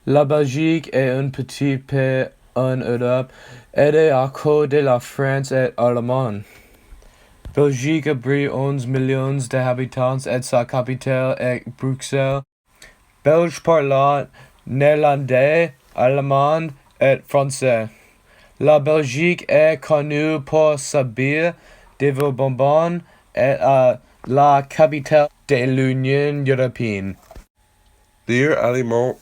La Belgique est un petit pays en Europe, aidé à côté de la France et l'Allemagne. Belgique abrite 11 millions d'habitants et sa capitale est Bruxelles. Belge parlant néerlandais, allemand et français. La Belgique est connue pour sa bière de bonbons et la capitale de l'Union européenne. Les aliments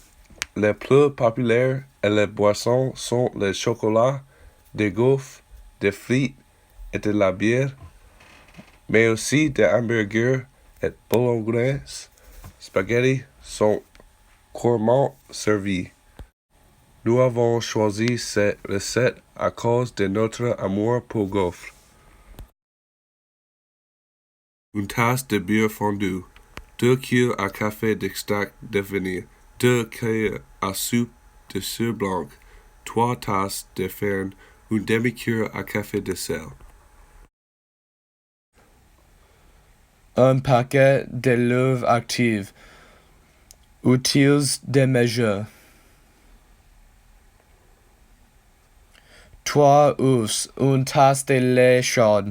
les plus populaires et les boissons sont le chocolat, des gaufres, des frites et de la bière, mais aussi des hamburgers et bolognaises. Spaghetti sont couramment servis. Nous avons choisi cette recette à cause de notre amour pour gaufres. Une tasse de beurre fondu, 2 cuillères à café d'extract de vanille, 2 cuillères à soupe de sucre blanc, 3 tasses de farine, une demi-cuillère à café de sel. Un paquet de levure active. Utiles des mesures. 3 œufs, une tasse de lait chaud.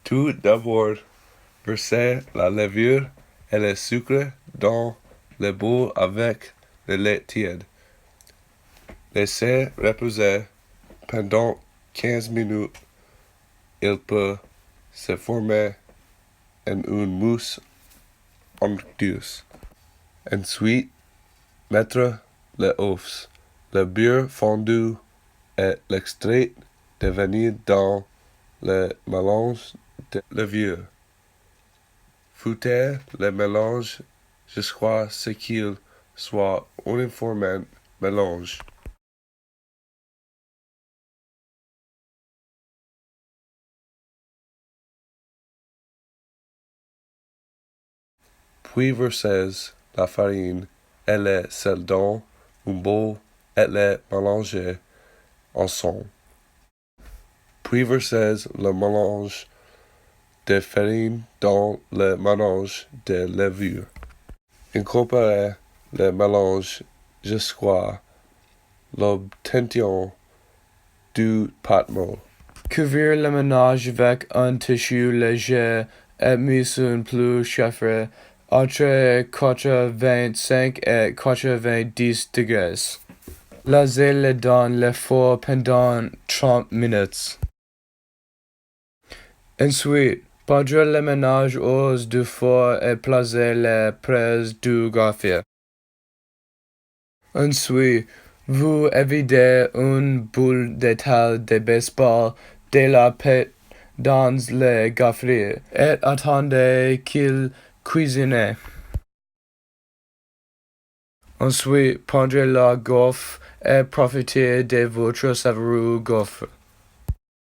Tout d'abord, versez la levure et le sucre dans le bol avec le lait tiède. Laissez reposer pendant 15 minutes. Il peut se former en une mousse onctueuse. Ensuite, mettre les œufs, le beurre fondu et l'extrait de vanille dans le mélange de levure. Fouettez le mélange jusqu'à ce qu'il soit uniformément mélangé. Puis versez la farine et le sel dans un bol et les mélangez ensemble. Puis versez le mélange de farine dans le mélange de levure. Incorporez le mélange jusqu'à l'obtention du pâte molle. Couvrir le ménage avec un tissu léger et mis un plus chauffe entre 85 et 90 degrés. Laissez-le dans le four pendant 30 minutes. Ensuite, poudre le ménage hors du four et placez les prises du gaufre. Ensuite, vous videz une boule de taille de baseball de la pâte dans le gaufre et attendez qu'il cuisine. Ensuite, prendrez la gaufre et profitez de votre savoureux gaufre.